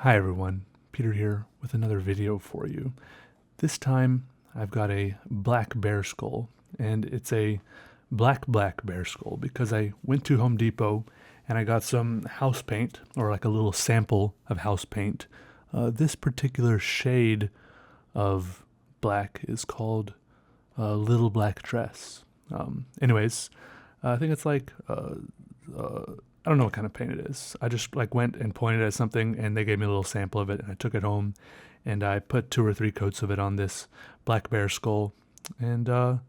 Hi everyone, Peter here with another video for you. This time I've got a black bear skull, and it's a black bear skull because I went to Home Depot and I got some house paint, or like a little sample of house paint. This particular shade of black is called Little Black Dress. Anyways, I think it's like I don't know what kind of paint it is. I just like went and pointed at something and they gave me a little sample of it, and I took it home and I put 2 or 3 coats of it on this black bear skull. And I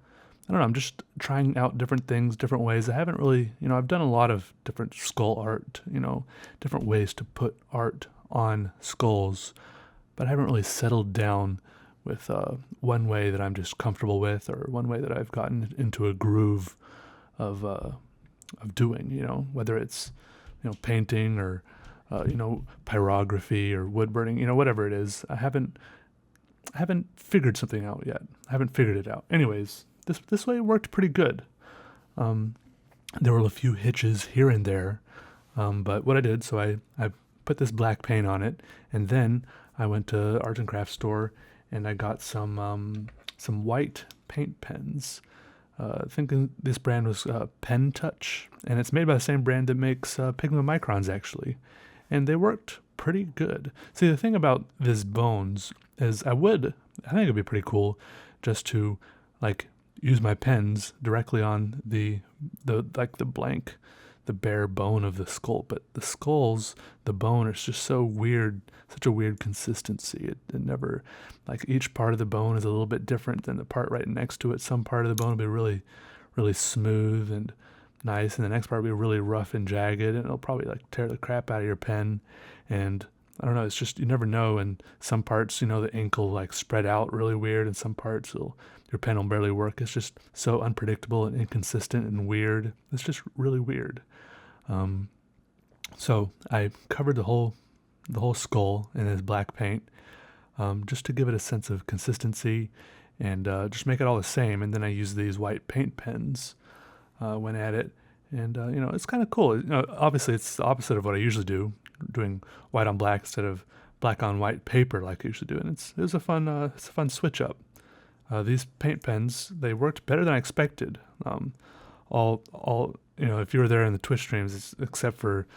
don't know, I'm just trying out different things, different ways. I haven't really, I've done a lot of different skull art, different ways to put art on skulls, but I haven't really settled down with one way that I'm just comfortable with, or one way that I've gotten into a groove of doing, whether it's, painting or, pyrography or wood burning, whatever it is. I haven't figured something out yet. I haven't figured it out. Anyways, this way worked pretty good. There were a few hitches here and there, but what I did, so I put this black paint on it, and then I went to art and craft store and I got some white paint pens. I think this brand was Pen Touch, and it's made by the same brand that makes Pigma Microns, actually. And they worked pretty good. See, the thing about this bones is I think it'd be pretty cool just to like use my pens directly on the bare bone of the skull. But the bone is just so weird, such a weird consistency. It never, like, each part of the bone is a little bit different than the part right next to it. Some part of the bone will be really, really smooth and nice, and the next part will be really rough and jagged, and it'll probably like tear the crap out of your pen. And I don't know, it's just, you never know. And some parts, the ink will like spread out really weird, and some parts your pen will barely work. It's just so unpredictable and inconsistent and weird. It's just really weird. So I covered the whole skull in this black paint, just to give it a sense of consistency, and just make it all the same. And then I used these white paint pens, went at it, and it's kind of cool. Obviously it's the opposite of what I usually do, doing white on black instead of black on white paper like I usually do. And it was a fun switch up. These paint pens, they worked better than I expected. If you were there in the Twitch streams, except for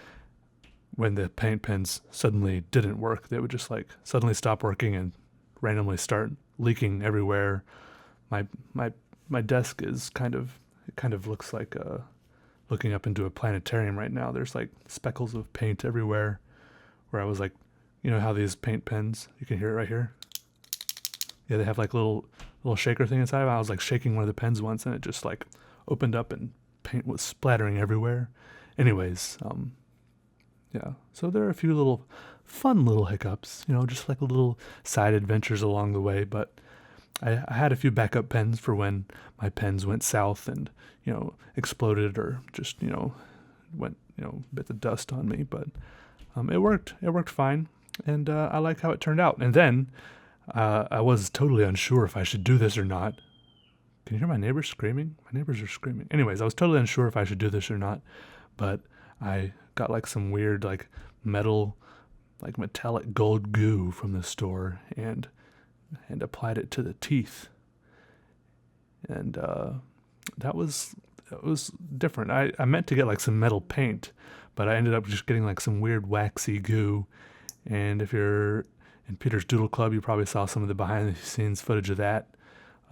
when the paint pens suddenly didn't work, they would just like suddenly stop working and randomly start leaking everywhere. My desk is kind of looks like looking up into a planetarium right now. There's like speckles of paint everywhere, where I was like, how these paint pens, you can hear it right here. Yeah, they have like little shaker thing inside of it. I was like shaking one of the pens once, and it just like opened up and paint was splattering everywhere. Anyways, yeah, so there are a few fun little hiccups, just like little side adventures along the way. But I had a few backup pens for when my pens went south and, exploded, or just, went, bit the dust on me. But it worked fine, and I like how it turned out. And then I was totally unsure if I should do this or not. Can you hear my neighbors screaming? My neighbors are screaming. Anyways, I was totally unsure if I should do this or not, but I got like some weird like metallic gold goo from the store, and applied it to the teeth. And that was different. I meant to get like some metal paint, but I ended up just getting like some weird waxy goo. And if you're in Peter's Doodle Club, you probably saw some of the behind the scenes footage of that.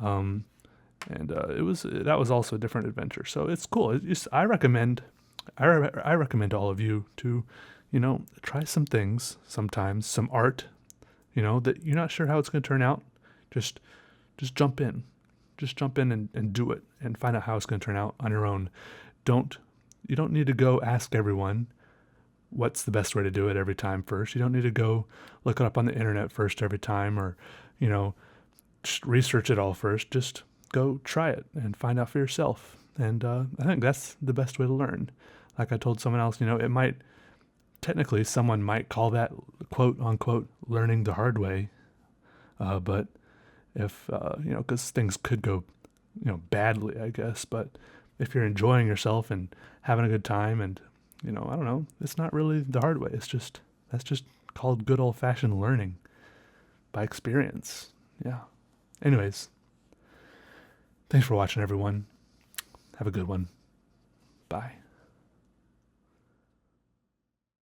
And that was also a different adventure. So it's cool. I recommend to all of you to, try some things sometimes, some art, that you're not sure how it's going to turn out. Just jump in. Just jump in and do it, and find out how it's going to turn out on your own. You don't need to go ask everyone what's the best way to do it every time first. You don't need to go look it up on the internet first every time, or, just research it all first. Just go try it and find out for yourself. And I think that's the best way to learn. Like I told someone else, technically someone might call that quote unquote learning the hard way. But if, because things could go, badly, I guess. But if you're enjoying yourself and having a good time, and, I don't know, it's not really the hard way. That's just called good old-fashioned learning by experience. Yeah. Anyways, thanks for watching, everyone. Have a good one. Bye.